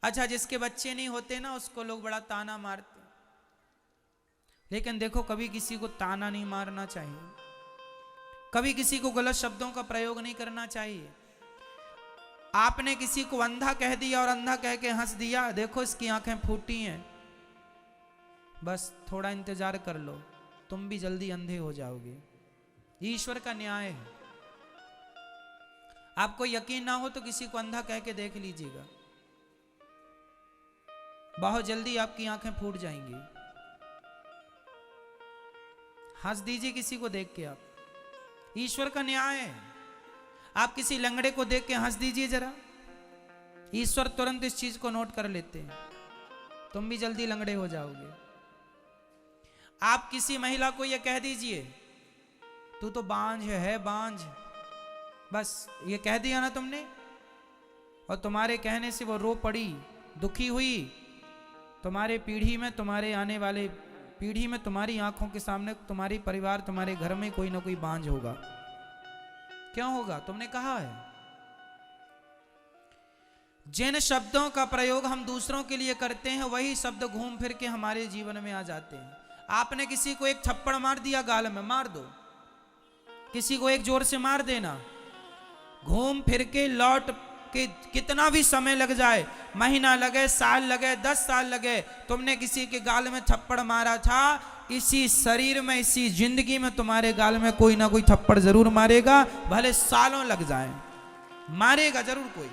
अच्छा, जिसके बच्चे नहीं होते ना उसको लोग बड़ा ताना मारते, लेकिन देखो कभी किसी को ताना नहीं मारना चाहिए, कभी किसी को गलत शब्दों का प्रयोग नहीं करना चाहिए। आपने किसी को अंधा कह दिया और अंधा कह के हंस दिया, देखो इसकी आंखें फूटी हैं, बस थोड़ा इंतजार कर लो, तुम भी जल्दी अंधे हो जाओगे। ईश्वर का न्याय है। आपको यकीन ना हो तो किसी को अंधा कह के देख लीजिएगा, बहुत जल्दी आपकी आंखें फूट जाएंगी। हंस दीजिए किसी को देख के, आप, ईश्वर का न्याय है। आप किसी लंगड़े को देख के हंस दीजिए जरा, ईश्वर तुरंत इस चीज को नोट कर लेते हैं, तुम भी जल्दी लंगड़े हो जाओगे। आप किसी महिला को यह कह दीजिए तू तो बांझ है बांझ, बस ये कह दिया ना तुमने, और तुम्हारे कहने से वो रो पड़ी, दुखी हुई, तुम्हारे पीढ़ी में, तुम्हारे आने वाले पीढ़ी में, तुम्हारी आंखों के सामने तुम्हारी परिवार, तुम्हारे घर में कोई ना कोई बांझ होगा। क्यों होगा? तुमने कहा है। जिन शब्दों का प्रयोग हम दूसरों के लिए करते हैं वही शब्द घूम फिर के हमारे जीवन में आ जाते हैं। आपने किसी को एक थप्पड़ मार दिया, गाल में मार दो, किसी को एक जोर से मार देना, घूम फिर के लौट के कितना भी समय लग जाए, महीना लगे, साल लगे, 10 साल लगे, तुमने किसी के गाल में थप्पड़ मारा था, इसी शरीर में, इसी जिंदगी में तुम्हारे गाल में कोई ना कोई थप्पड़ जरूर मारेगा, भले सालों लग जाएं, मारेगा जरूर कोई।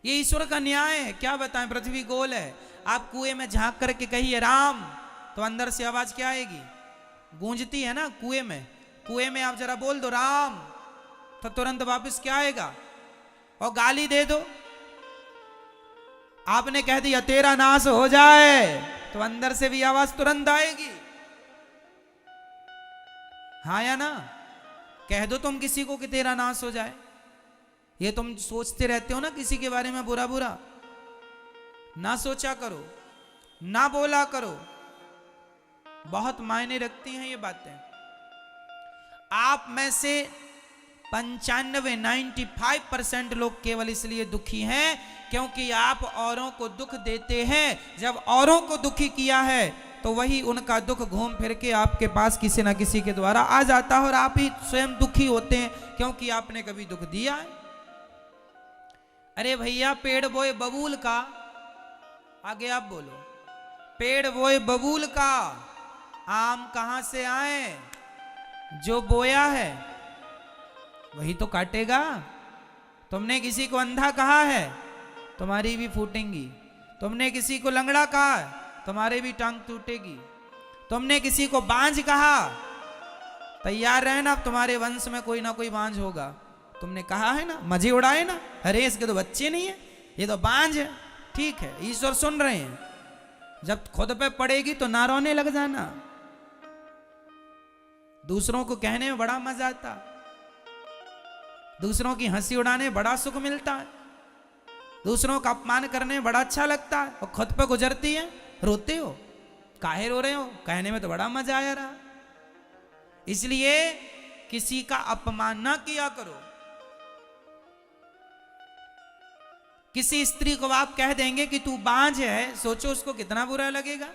ये ईश्वर का न्याय है। क्या बताएं, पृथ्वी गोल है। आप कुएं में झांक करके कहिए राम, तो अंदर से आवाज क्या आएगी? गूंजती है ना कुएं में। कुएं में आप जरा बोल दो राम, तो तुरंत वापस क्या आएगा? और गाली दे दो, आपने कह दिया तेरा नाश हो जाए, तो अंदर से भी आवाज तुरंत आएगी। हाँ या ना? कह दो तुम किसी को कि तेरा नाश हो जाए, ये तुम सोचते रहते हो ना किसी के बारे में बुरा बुरा, ना सोचा करो, ना बोला करो, बहुत मायने रखती हैं ये बातें। आप में से 95% लोग केवल इसलिए दुखी हैं क्योंकि आप औरों को दुख देते हैं। जब औरों को दुखी किया है तो वही उनका दुख घूम फिर के आपके पास किसी ना किसी के द्वारा आ जाता है, और आप ही स्वयं दुखी होते हैं क्योंकि आपने कभी दुख दिया है। अरे भैया, पेड़ बोए बबूल का, आगे आप बोलो, पेड़ बोए बबूल का, आम कहां से आए? जो बोया है वही तो काटेगा। तुमने किसी को अंधा कहा है, तुम्हारी भी फूटेंगी। तुमने किसी को लंगड़ा कहा, तुम्हारे भी टांग टूटेगी। तुमने किसी को बांझ कहा, तैयार रहना, तुम्हारे वंश में कोई ना कोई बांझ होगा। तुमने कहा है ना, मजे उड़ाए ना, अरे इसके तो बच्चे नहीं है, ये तो बांझ है। ठीक है, ईश्वर सुन रहे हैं, जब खुद पे पड़ेगी तो ना रोने लग जाना। दूसरों को कहने में बड़ा मजा आता, दूसरों की हंसी उड़ाने में बड़ा सुख मिलता है, दूसरों का अपमान करने में बड़ा अच्छा लगता है, और खुद पे गुजरती है रोते हो, काहे रो रहे हो? कहने में तो बड़ा मजा आया रहा। इसलिए किसी का अपमान ना किया करो। किसी स्त्री को आप कह देंगे कि तू बांझ है, सोचो उसको कितना बुरा लगेगा।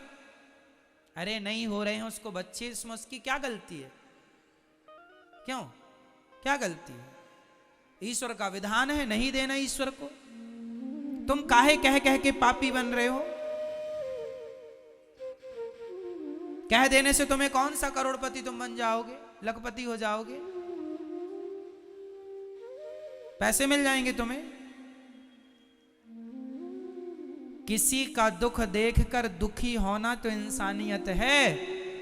अरे नहीं हो रहे हैं उसको बच्चे, इसमें उसकी क्या गलती है? क्यों, क्या गलती है? ईश्वर का विधान है नहीं देना ईश्वर को। तुम काहे कह कह के पापी बन रहे हो? कह देने से तुम्हें कौन सा करोड़पति तुम बन जाओगे, लखपति हो जाओगे, पैसे मिल जाएंगे तुम्हें। किसी का दुख देखकर दुखी होना तो इंसानियत है,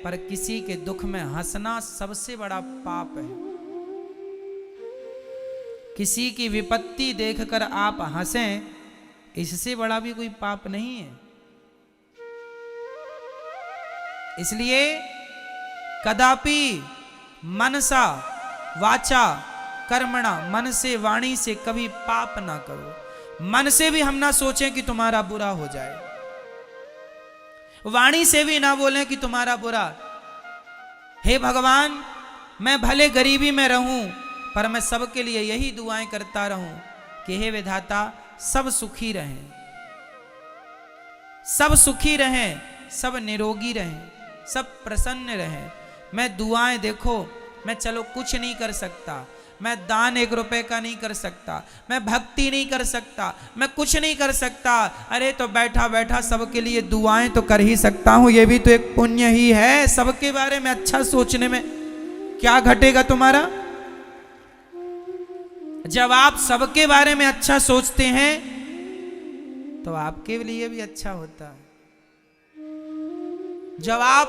पर किसी के दुख में हंसना सबसे बड़ा पाप है। किसी की विपत्ति देखकर आप हंसें, इससे बड़ा भी कोई पाप नहीं है। इसलिए कदापि मनसा वाचा कर्मणा, मन से वाणी से कभी पाप ना करो। मन से भी हम ना सोचें कि तुम्हारा बुरा हो जाए, वाणी से भी ना बोलें कि तुम्हारा बुरा। हे भगवान, मैं भले गरीबी में रहूं पर मैं सबके लिए यही दुआएं करता रहूं कि हे विधाता, सब सुखी रहें, सब सुखी रहें, सब निरोगी रहें, सब प्रसन्न रहें। मैं दुआएं देखो, मैं चलो कुछ नहीं कर सकता, मैं दान 1 रुपए का नहीं कर सकता, मैं भक्ति नहीं कर सकता, मैं कुछ नहीं कर सकता, अरे तो बैठा बैठा सबके लिए दुआएं तो कर ही सकता हूं, ये भी तो एक पुण्य ही है। सबके बारे में अच्छा सोचने में क्या घटेगा तुम्हारा? जब आप सबके बारे में अच्छा सोचते हैं तो आपके लिए भी अच्छा होता है। जब आप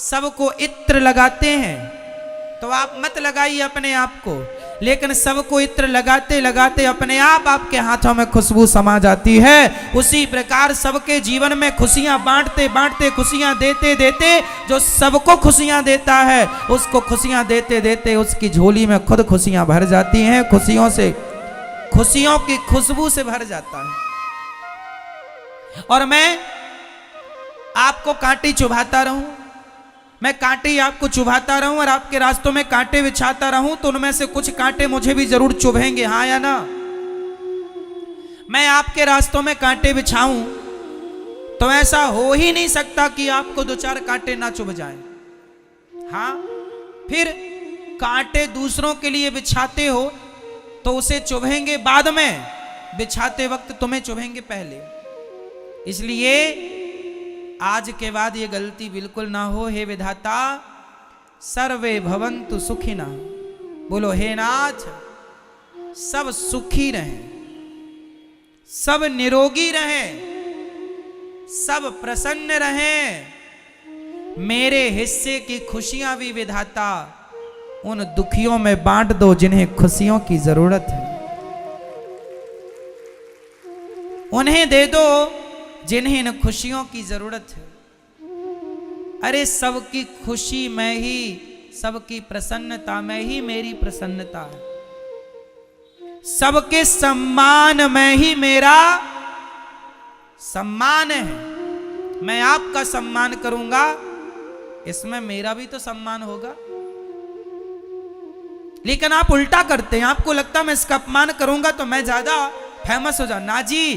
सबको इत्र लगाते हैं तो आप मत लगाइए अपने आप को, लेकिन सबको इत्र लगाते लगाते अपने आप आपके हाथों में खुशबू समा जाती है। उसी प्रकार सबके जीवन में खुशियां बांटते बांटते, खुशियां देते देते, जो सबको खुशियां देता है उसको खुशियां देते देते उसकी झोली में खुद खुशियां भर जाती हैं, खुशियों से, खुशियों की खुशबू से भर जाता है। और मैं आपको कांटे चुभाता रहूं, मैं कांटे आपको चुभाता रहूं और आपके रास्तों में कांटे बिछाता रहूं, तो उनमें से कुछ कांटे मुझे भी जरूर चुभेंगे, हाँ या ना? मैं आपके रास्तों में कांटे बिछाऊं तो ऐसा हो ही नहीं सकता कि आपको 2-4 कांटे ना चुभ जाएं। हाँ, फिर कांटे दूसरों के लिए बिछाते हो तो उसे चुभेंगे बाद में, बिछाते वक्त तुम्हें चुभेंगे पहले। इसलिए आज के बाद ये गलती बिल्कुल ना हो। हे विधाता, सर्वे भवन्तु सुखिना, बोलो हे नाथ, सब सुखी रहें, सब निरोगी रहें, सब प्रसन्न रहें। मेरे हिस्से की खुशियां भी विधाता उन दुखियों में बांट दो जिन्हें खुशियों की जरूरत है, उन्हें दे दो जिन्हें इन खुशियों की जरूरत है। अरे सबकी खुशी में ही, सबकी प्रसन्नता में ही मेरी प्रसन्नता है, सबके सम्मान में ही मेरा सम्मान है। मैं आपका सम्मान करूंगा, इसमें मेरा भी तो सम्मान होगा। लेकिन आप उल्टा करते हैं, आपको लगता मैं इसका अपमान करूंगा तो मैं ज्यादा फेमस हो जाऊं। ना जी,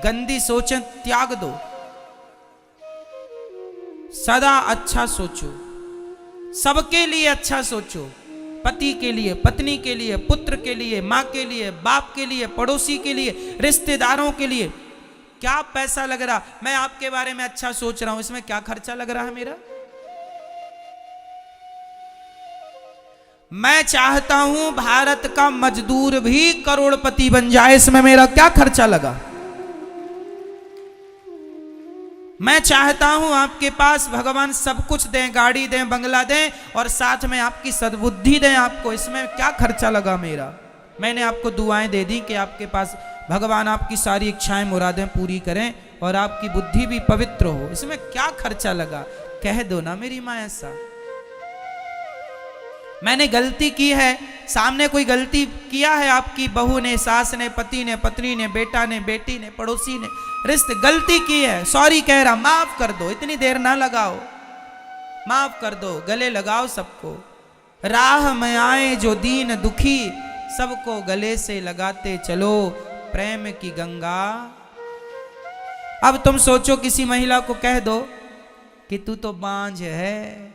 गंदी सोचें त्याग दो, सदा अच्छा सोचो, सबके लिए अच्छा सोचो, पति के लिए, पत्नी के लिए, पुत्र के लिए, माँ के लिए, बाप के लिए, पड़ोसी के लिए, रिश्तेदारों के लिए। क्या पैसा लग रहा? मैं आपके बारे में अच्छा सोच रहा हूं, इसमें क्या खर्चा लग रहा है मेरा? मैं चाहता हूं भारत का मजदूर भी करोड़पति बन जाए, इसमें मेरा क्या खर्चा लगा? मैं चाहता हूं आपके पास भगवान सब कुछ दें, गाड़ी दें, बंगला दें और साथ में आपकी सद्बुद्धि दें आपको, इसमें क्या खर्चा लगा मेरा? मैंने आपको दुआएं दे दी कि आपके पास भगवान आपकी सारी इच्छाएं मुरादें पूरी करें और आपकी बुद्धि भी पवित्र हो, इसमें क्या खर्चा लगा? कह दो ना मेरी मां ऐसा। मैंने गलती की है, सामने कोई गलती किया है, आपकी बहू ने, सास ने, पति ने, पत्नी ने, बेटा ने, बेटी ने, पड़ोसी ने, रिश्ते, गलती की है, सॉरी कह रहा, माफ कर दो, इतनी देर ना लगाओ, माफ कर दो, गले लगाओ सबको। राह में आए जो दीन दुखी, सबको गले से लगाते चलो प्रेम की गंगा। अब तुम सोचो किसी महिला को कह दो कि तू तो बांझ है,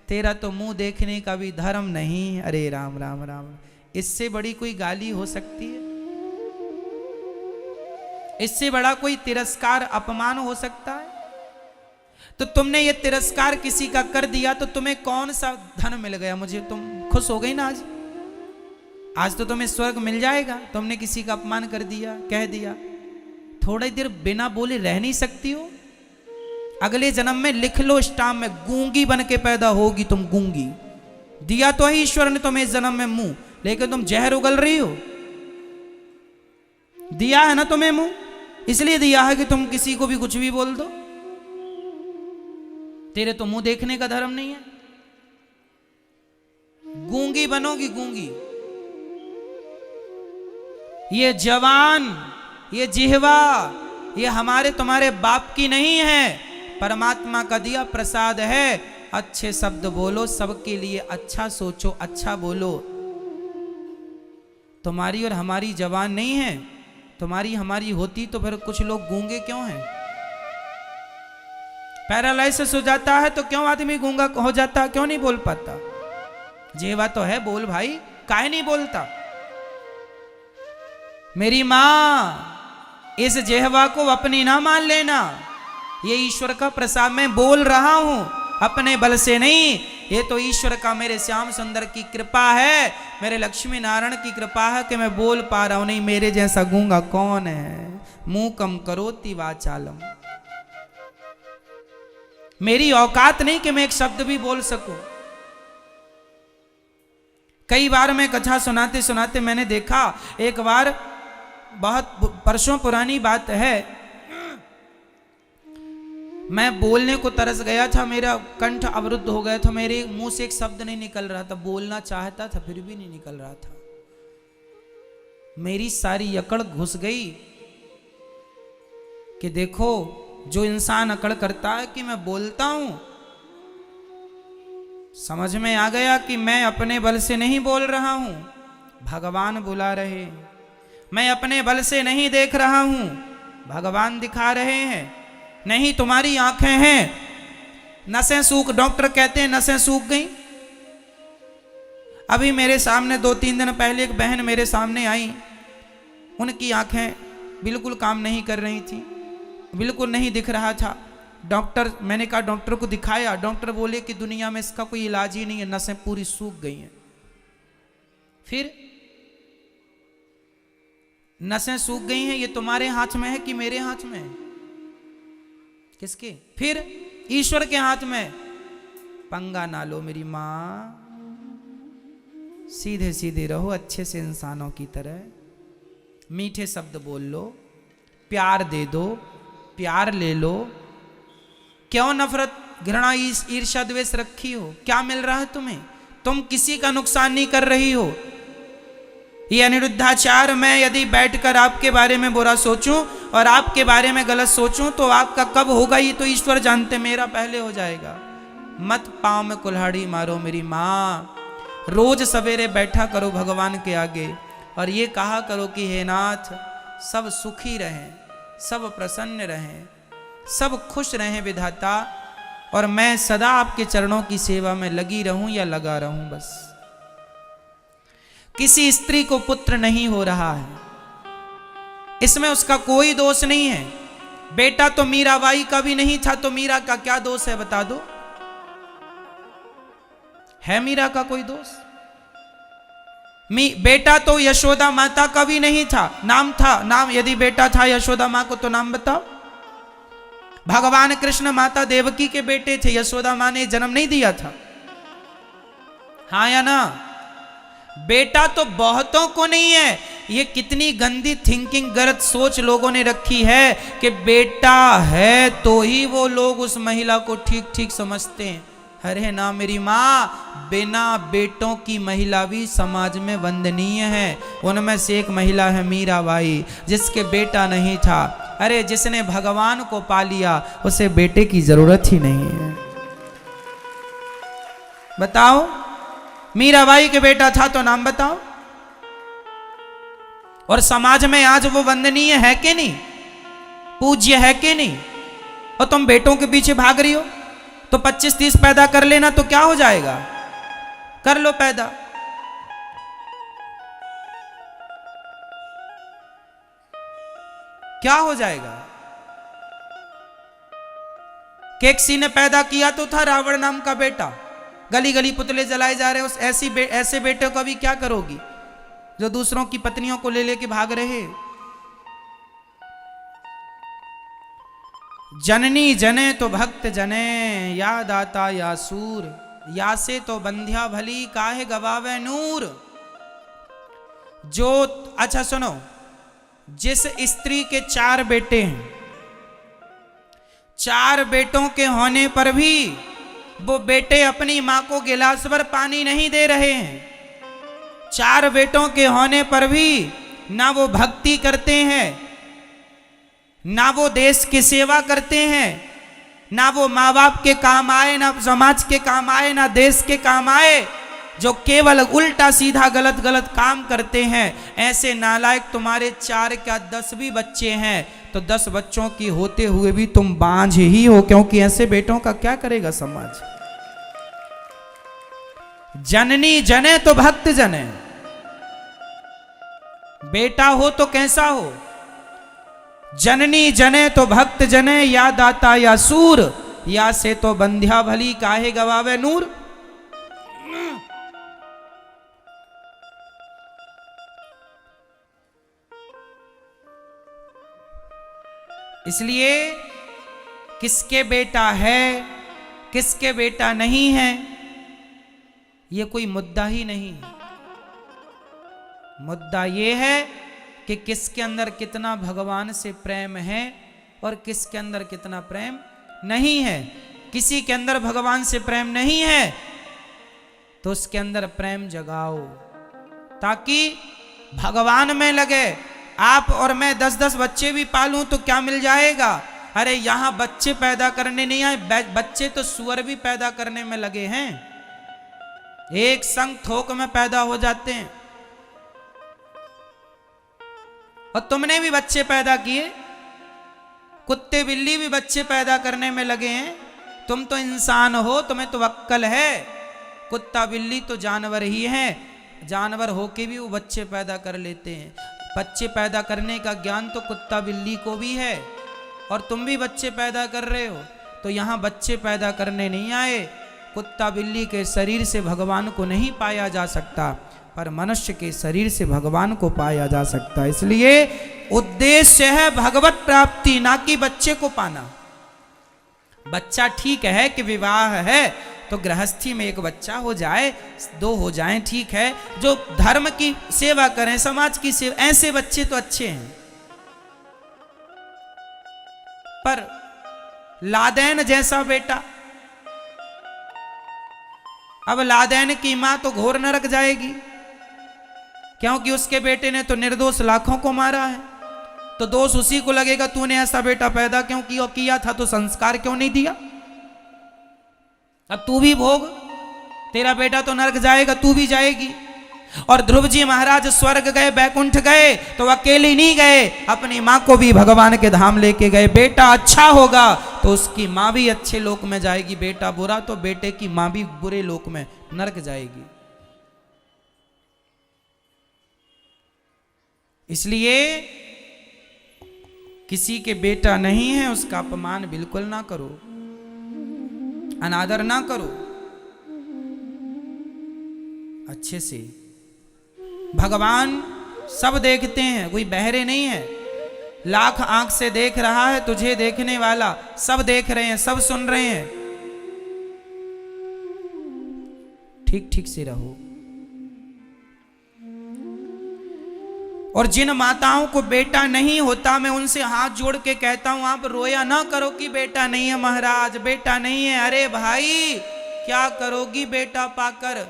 तेरा तो मुंह देखने का भी धर्म नहीं। अरे राम राम राम, इससे बड़ी कोई गाली हो सकती है? इससे बड़ा कोई तिरस्कार, अपमान हो सकता है? तो तुमने ये तिरस्कार किसी का कर दिया तो तुम्हें कौन सा धन मिल गया? मुझे तुम खुश हो गई ना आज? आज तो तुम्हें स्वर्ग मिल जाएगा। तुमने किसी का अपमान कर दिया, कह दिया, थोड़ी देर बिना बोले रह नहीं सकती हो? अगले जन्म में लिख लो स्टाम्प में, गूंगी बन के पैदा होगी तुम, गूंगी। दिया तो है ईश्वर ने तुम्हें इस जन्म में मुंह, लेकिन तुम जहर उगल रही हो। दिया है ना तुम्हें मुंह, इसलिए दिया है कि तुम किसी को भी कुछ भी बोल दो। तेरे तो मुंह देखने का धर्म नहीं है, गूंगी बनोगी, गूंगी। ये जवान, ये जिह्वा, ये हमारे तुम्हारे बाप की नहीं है, परमात्मा का दिया प्रसाद है। अच्छे शब्द बोलो, सबके लिए अच्छा सोचो, अच्छा बोलो। तुम्हारी और हमारी जबान नहीं है, तुम्हारी हमारी होती तो फिर कुछ लोग गूंगे क्यों हैं? पैरालाइसिस हो जाता है तो क्यों आदमी गूंगा हो जाता, क्यों नहीं बोल पाता? जेवा तो है, बोल भाई, काहे नहीं बोलता? मेरी मां, इस जेहवा को अपनी ना मान लेना। ये ईश्वर का प्रसाद, मैं बोल रहा हूं अपने बल से नहीं, ये तो ईश्वर का, मेरे श्याम सुंदर की कृपा है, मेरे लक्ष्मी नारायण की कृपा है कि मैं बोल पा रहा हूं। नहीं मेरे जैसा गूंगा कौन है? मुंह कम करोति वाचालम। मेरी औकात नहीं कि मैं एक शब्द भी बोल सकूं। कई बार मैं कथा सुनाते सुनाते मैंने देखा, एक बार बहुत वर्षों पुरानी बात है, मैं बोलने को तरस गया था, मेरा कंठ अवरुद्ध हो गया था, मेरे मुंह से एक शब्द नहीं निकल रहा था, बोलना चाहता था फिर भी नहीं निकल रहा था। मेरी सारी अकड़ घुस गई कि देखो, जो इंसान अकड़ करता है कि मैं बोलता हूं, समझ में आ गया कि मैं अपने बल से नहीं बोल रहा हूं, भगवान बुला रहे हैं। मैं अपने बल से नहीं देख रहा हूं, भगवान दिखा रहे हैं। नहीं तुम्हारी आंखें हैं, नसें सूख, डॉक्टर कहते हैं नसें सूख गई। अभी मेरे सामने 2-3 दिन पहले एक बहन मेरे सामने आई, उनकी आंखें बिल्कुल काम नहीं कर रही थी, बिल्कुल नहीं दिख रहा था। डॉक्टर, मैंने कहा डॉक्टर को दिखाया, डॉक्टर बोले कि दुनिया में इसका कोई इलाज ही नहीं है, नसें पूरी सूख गई हैं। फिर नसें सूख गई हैं, ये तुम्हारे हाथ में है कि मेरे हाथ में है? किसके? फिर ईश्वर के हाथ में। पंगा ना लो मेरी मां, सीधे सीधे रहो, अच्छे से इंसानों की तरह, मीठे शब्द बोल लो, प्यार दे दो, प्यार ले लो। क्यों नफरत, घृणा, ईर्ष्या, द्वेष रखी हो? क्या मिल रहा है तुम्हें? तुम किसी का नुकसान नहीं कर रही हो। ये अनिरुद्धाचार्य, मैं यदि बैठकर आपके बारे में बुरा सोचूं और आपके बारे में गलत सोचूं तो आपका कब होगा ये तो ईश्वर जानते, मेरा पहले हो जाएगा। मत पांव में कुल्हाड़ी मारो मेरी माँ। रोज सवेरे बैठा करो भगवान के आगे और ये कहा करो कि हे नाथ, सब सुखी रहें, सब प्रसन्न रहें, सब खुश रहें विधाता, और मैं सदा आपके चरणों की सेवा में लगी रहूं या लगा रहूं बस। किसी स्त्री को पुत्र नहीं हो रहा है, इसमें उसका कोई दोष नहीं है। बेटा तो मीराबाई का भी नहीं था, तो मीरा का क्या दोष है बता दो? है मीरा का कोई दोष? बेटा तो यशोदा माता का भी नहीं था, नाम था, नाम यदि बेटा था यशोदा मां को तो नाम बताओ। भगवान कृष्ण माता देवकी के बेटे थे, यशोदा मां ने जन्म नहीं दिया था, हाँ या ना? बेटा तो बहुतों को नहीं है। ये कितनी गंदी थिंकिंग, गलत सोच लोगों ने रखी है कि बेटा है तो ही वो लोग उस महिला को ठीक ठीक समझते हैं। अरे ना मेरी माँ, बिना बेटों की महिला भी समाज में वंदनीय है। उनमें से एक महिला है मीराबाई, जिसके बेटा नहीं था। अरे जिसने भगवान को पा लिया उसे बेटे की जरूरत ही नहीं है। बताओ, मीराबाई के बेटा था तो नाम बताओ। और समाज में आज वो वंदनीय है कि नहीं, पूज्य है कि नहीं? और तुम बेटों के पीछे भाग रही हो। तो 25-30 पैदा कर लेना तो क्या हो जाएगा? कर लो पैदा। क्या हो जाएगा? केकसी ने पैदा किया तो था रावण नाम का बेटा, गली गली पुतले जलाए जा रहे। उस ऐसे बेटे को अभी क्या करोगी जो दूसरों की पत्नियों को ले लेके भाग रहे? जननी जने तो भक्त जने, या दाता या सूर, या से तो बंध्या भली, काहे गवावे नूर। जो, अच्छा सुनो, जिस स्त्री के 4 बेटे हैं, 4 बेटों के होने पर भी वो बेटे अपनी मां को गिलास भर पानी नहीं दे रहे हैं। 4 बेटों के होने पर भी ना वो भक्ति करते हैं, ना वो देश की सेवा करते हैं, ना वो माँ बाप के काम आए, ना समाज के काम आए, ना देश के काम आए। जो केवल उल्टा सीधा गलत गलत काम करते हैं, ऐसे नालायक तुम्हारे 4 क्या 10 भी बच्चे हैं तो 10 बच्चों की होते हुए भी तुम बांझ ही हो, क्योंकि ऐसे बेटों का क्या करेगा समाज। जननी जने तो भक्त जने, बेटा हो तो कैसा हो, जननी जने तो भक्त जने, या दाता या सूर, या से तो बंध्या भली काहे गवावे नूर। इसलिए किसके बेटा है किसके बेटा नहीं है ये कोई मुद्दा ही नहीं है। मुद्दा ये है कि किसके अंदर कितना भगवान से प्रेम है और किसके अंदर कितना प्रेम नहीं है। किसी के अंदर भगवान से प्रेम नहीं है तो उसके अंदर प्रेम जगाओ, ताकि भगवान में लगे। आप और मैं 10-10 बच्चे भी पालूं तो क्या मिल जाएगा। अरे यहां बच्चे पैदा करने नहीं आए, बच्चे तो सुअर भी पैदा करने में लगे हैं, एक संग थोक में पैदा हो जाते हैं। और तुमने भी बच्चे पैदा किए, कुत्ते बिल्ली भी बच्चे पैदा करने में लगे हैं। तुम तो इंसान हो, तुम्हें तो अक्ल है। कुत्ता बिल्ली तो जानवर ही है, जानवर होके भी वो बच्चे पैदा कर लेते हैं। बच्चे पैदा करने का ज्ञान तो कुत्ता बिल्ली को भी है, और तुम भी बच्चे पैदा कर रहे हो। तो यहाँ बच्चे पैदा करने नहीं आए। कुत्ता बिल्ली के शरीर से भगवान को नहीं पाया जा सकता, पर मनुष्य के शरीर से भगवान को पाया जा सकता है। इसलिए उद्देश्य है भगवत प्राप्ति, ना कि बच्चे को पाना। बच्चा ठीक है कि विवाह है तो गृहस्थी में एक बच्चा हो जाए, 2 हो जाएं, ठीक है। जो धर्म की सेवा करें, समाज की सेवा, ऐसे बच्चे तो अच्छे हैं। पर लादेन जैसा बेटा, अब लादेन की मां तो घोर नरक जाएगी, क्योंकि उसके बेटे ने तो निर्दोष लाखों को मारा है। तो दोष उसी को लगेगा, तूने ऐसा बेटा पैदा क्यों किया था, तो संस्कार क्यों नहीं दिया। अब तू भी भोग, तेरा बेटा तो नरक जाएगा, तू भी जाएगी। और ध्रुव जी महाराज स्वर्ग गए, बैकुंठ गए तो अकेले नहीं गए, अपनी मां को भी भगवान के धाम लेके गए। बेटा अच्छा होगा तो उसकी मां भी अच्छे लोक में जाएगी, बेटा बुरा तो बेटे की मां भी बुरे लोक में नरक जाएगी। इसलिए किसी के बेटा नहीं है उसका अपमान बिल्कुल ना करो, अनादर ना करो। अच्छे से भगवान सब देखते हैं, कोई बहरे नहीं है। लाख आंख से देख रहा है तुझे देखने वाला, सब देख रहे हैं, सब सुन रहे हैं। ठीक ठीक से रहो। और जिन माताओं को बेटा नहीं होता, मैं उनसे हाथ जोड़ के कहता हूं, आप रोया ना करो कि बेटा नहीं है महाराज, बेटा नहीं है। अरे भाई क्या करोगी बेटा पाकर।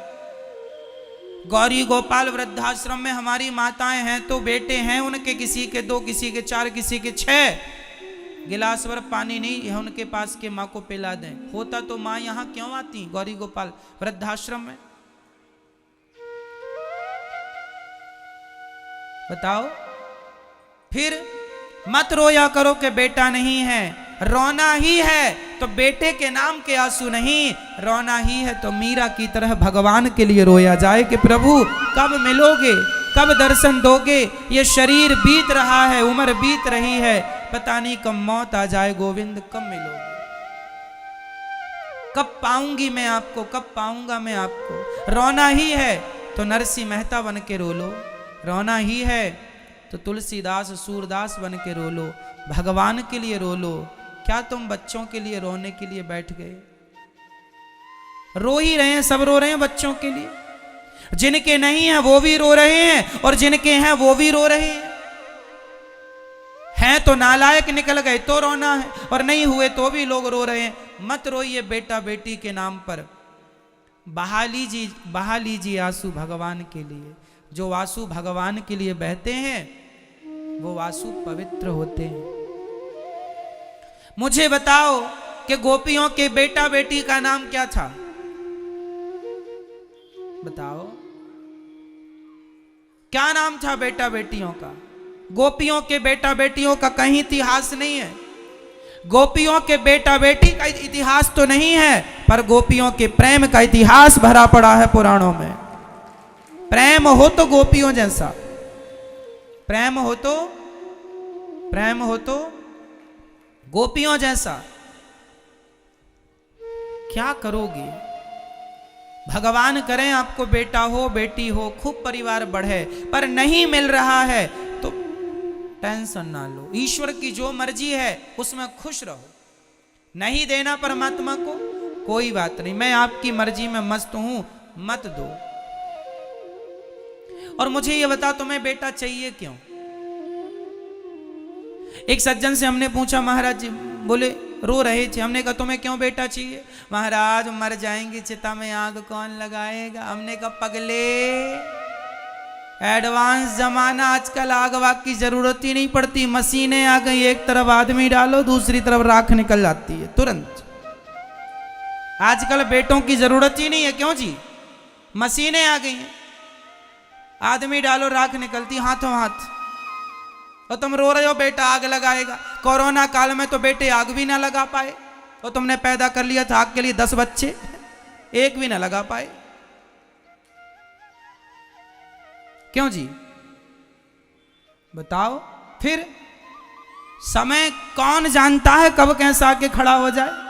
गौरी गोपाल वृद्धाश्रम में हमारी माताएं हैं तो बेटे हैं उनके, किसी के 2, किसी के 4, किसी के 6 गिलास भर पानी नहीं है उनके पास के माँ को पिला दें। होता तो माँ यहाँ क्यों आती गौरी गोपाल वृद्धाश्रम में, बताओ। फिर मत रोया करो कि बेटा नहीं है। रोना ही है तो बेटे के नाम के आंसू नहीं, रोना ही है तो मीरा की तरह भगवान के लिए रोया जाए कि प्रभु कब मिलोगे, कब दर्शन दोगे। ये शरीर बीत रहा है, उम्र बीत रही है, पता नहीं कब मौत आ जाए गोविंद, कब मिलोगे, कब पाऊंगी मैं आपको, कब पाऊंगा मैं आपको। रोना ही है तो नरसिंह मेहता बन के रो लो, रोना ही है तो तुलसीदास सूरदास बन के रो लो, भगवान के लिए रो लो। क्या तुम बच्चों के लिए रोने के लिए बैठ गए। रो ही रहे हैं, सब रो रहे हैं बच्चों के लिए। जिनके नहीं है वो भी रो रहे हैं और जिनके हैं वो भी रो रहे हैं तो नालायक निकल गए तो रोना है, और नहीं हुए तो भी लोग रो रहे हैं। मत रोइए बेटा बेटी के नाम पर, बहा लीजिए आंसू भगवान के लिए। जो आंसू भगवान के लिए बहते हैं वो आंसू पवित्र होते हैं। मुझे बताओ कि गोपियों के बेटा बेटी का नाम क्या था। बताओ क्या नाम था बेटा बेटियों का? गोपियों के बेटा बेटियों का कहीं इतिहास नहीं है। गोपियों के बेटा बेटी का इतिहास तो नहीं है, पर गोपियों के प्रेम का इतिहास भरा पड़ा है पुराणों में। प्रेम हो तो गोपियों जैसा, प्रेम हो तो गोपियों जैसा। क्या करोगे? भगवान करें आपको बेटा हो बेटी हो, खूब परिवार बढ़े, पर नहीं मिल रहा है तो टेंशन ना लो। ईश्वर की जो मर्जी है उसमें खुश रहो। नहीं देना परमात्मा को, कोई बात नहीं, मैं आपकी मर्जी में मस्त हूं, मत दो। और मुझे ये बता, तुम्हें बेटा चाहिए क्यों? एक सज्जन से हमने पूछा, महाराज जी बोले रो रहे थे, हमने कहा तुम्हें क्यों बेटा चाहिए? महाराज मर जाएंगे, चिता में आग कौन लगाएगा? हमने कहा पगले, एडवांस जमाना, आजकल आग वाग की जरूरत ही नहीं पड़ती, मशीनें आ गई, एक तरफ आदमी डालो दूसरी तरफ राख निकल जाती है तुरंत। आजकल बेटों की जरूरत ही नहीं है, क्यों जी? मशीनें आ गई हैं, आदमी डालो राख निकलती हाथों हाथ। और तुम रो रहे हो बेटा आग लगाएगा। कोरोना काल में तो बेटे आग भी ना लगा पाए, और तुमने पैदा कर लिया था आग के लिए 10 बच्चे, एक भी ना लगा पाए। क्यों जी? बताओ। फिर समय कौन जानता है कब कैसा आके खड़ा हो जाए।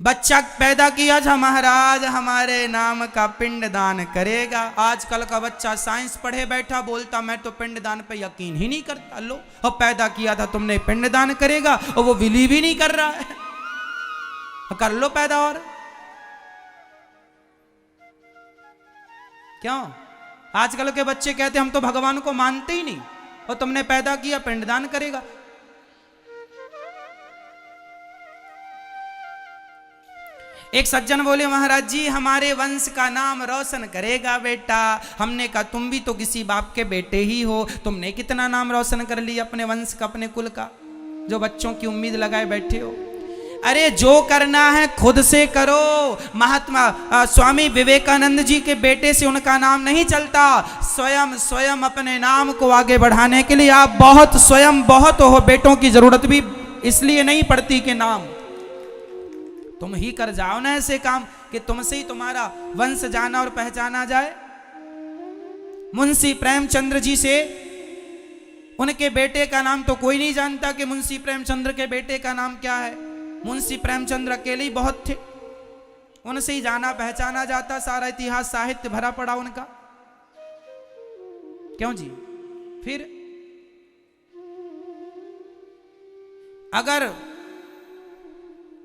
बच्चा पैदा किया था, महाराज हमारे नाम का पिंडदान करेगा। आजकल का बच्चा साइंस पढ़े बैठा, बोलता मैं तो पिंडदान पे यकीन ही नहीं करता। लो, और पैदा किया था तुमने, पिंडदान करेगा, और वो बिलीव ही नहीं कर रहा है। कर लो पैदा। और क्यों? आजकल के बच्चे कहते हम तो भगवान को मानते ही नहीं, और तुमने पैदा किया पिंडदान करेगा। एक सज्जन बोले, महाराज जी हमारे वंश का नाम रोशन करेगा बेटा। हमने कहा तुम भी तो किसी बाप के बेटे ही हो, तुमने कितना नाम रोशन कर लिया अपने वंश का, अपने कुल का, जो बच्चों की उम्मीद लगाए बैठे हो। अरे जो करना है खुद से करो। महात्मा स्वामी विवेकानंद जी के बेटे से उनका नाम नहीं चलता। स्वयं अपने नाम को आगे बढ़ाने के लिए आप स्वयं बहुत हो। बेटों की जरूरत भी इसलिए नहीं पड़ती कि नाम तुम ही कर जाओ ना ऐसे काम कि तुमसे ही तुम्हारा वंश जाना और पहचाना जाए। मुंशी प्रेमचंद्र जी से उनके बेटे का नाम तो कोई नहीं जानता कि मुंशी प्रेमचंद्र के बेटे का नाम क्या है। मुंशी प्रेमचंद्र अकेले ही बहुत थे, उनसे ही जाना पहचाना जाता। सारा इतिहास साहित्य भरा पड़ा उनका। क्यों जी? फिर अगर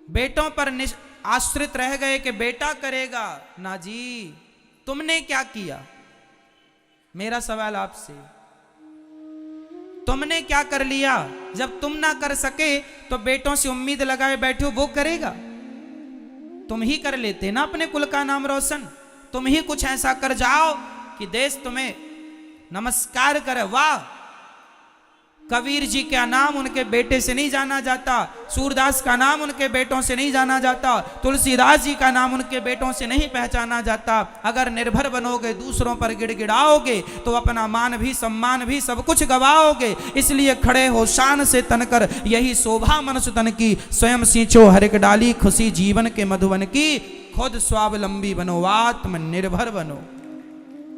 बेटों पर आश्रित रह गए कि बेटा करेगा, ना जी, तुमने क्या किया? मेरा सवाल आपसे, तुमने क्या कर लिया? जब तुम ना कर सके तो बेटों से उम्मीद लगाए बैठे हो, वो करेगा? तुम ही कर लेते ना अपने कुल का नाम रोशन। तुम ही कुछ ऐसा कर जाओ कि देश तुम्हें नमस्कार करे। वाह, कबीर जी का नाम उनके बेटे से नहीं जाना जाता, सूरदास का नाम उनके बेटों से नहीं जाना जाता, तुलसीदास जी का नाम उनके बेटों से नहीं पहचाना जाता। अगर निर्भर बनोगे, दूसरों पर गिड़गिड़ाओगे तो अपना मान भी सम्मान भी सब कुछ गवाओगे। इसलिए खड़े हो शान से तनकर, यही शोभा मनुष्य तन की। स्वयं सींचो हर एक डाली, खुशी जीवन के मधुबन की। खुद स्वावलंबी बनो, आत्मनिर्भर बनो।